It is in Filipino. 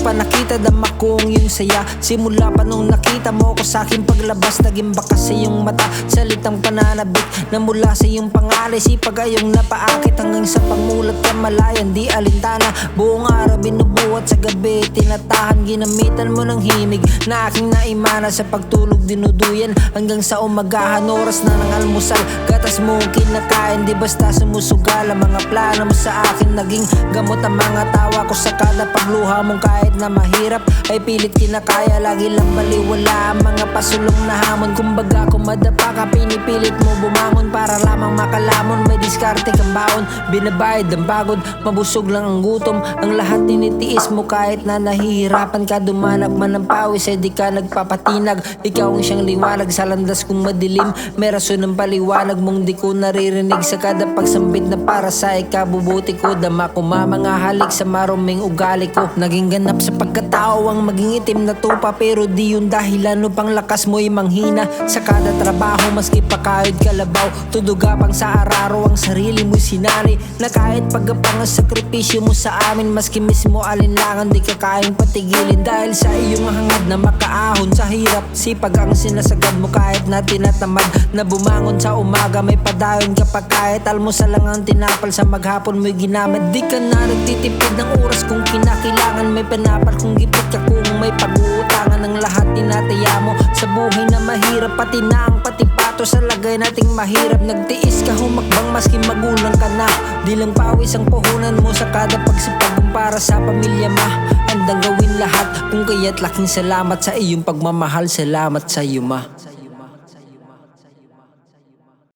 pa nakita, dama kong yung saya. Simula pa nung nakita mo ko sa aking paglabas, naging bakas sa iyong mata, salitang pananabik na mula sa iyong pangalan. Sipag ayong napaakit hanggang sa pangmulat ka malayan, di alintana. Buong araw binubuhat, sa gabi tinatahan, ginamitan mo ng himig na aking naimana. Sa pagtulog dinuduyan hanggang sa umagahan, oras na ng almusal, gatas mo kinakain, di basta sumusugal. Ang mga plano mo sa akin naging gamot, ang mga tawa ko sa kada pagluha mong kahit na mahirap ay pilit kinakaya. Lagi lang baliwala ang mga pasulong na hamon. Kumbaga kung madapa ka, pinipilit mo bumangon para lamang makalamon. May diskarte kang baon, binabayad ang pagod, mabusog lang ang gutom. Ang lahat tinitiis mo kahit na nahihirapan ka. Dumanag man ang pawis ay di ka nagpapatinag. Ikaw ang siyang liwanag sa landas kong madilim. May rason ng paliwanag mong di ko naririnig. Sa kada pagsambit na para sa ikabubuti ko, dama ko mga halik sa maruming ugali ko. Naging ganap sa pagkatao ang maging itim na tupa, pero di yung dahilan upang lakas mo'y manghina. Sa kada trabaho maski pa kahit kalabaw, tudugapang sa araro ang sarili mo'y sinari. Na kahit pagkapang ang sakripisyo mo sa amin, maski mismo alinlangan di ka kayang patigilin. Dahil sa iyong hangad na makaahon sa hirap, sipag ang sinasagad mo kahit na tinatamad na bumangon sa umaga. May padayon ka pa kahit almusal lang ang tinapal, sa maghapon mo'y ginamit. Di ka na nagtitipid ng oras kung kinakailangan. May panapal kung gipit ka kung may pag-uutangan. Ang lahat tinataya mo sa buhay na mahirap, pati na ang patipato sa lagay nating mahirap. Nagtiis ka humakbang maski magulang ka na, di lang pawis ang puhunan mo sa kada pagsipag. Para sa pamilya ma, handang gawin lahat, kung kaya't laking salamat sa iyong pagmamahal. Salamat sa iyo ma.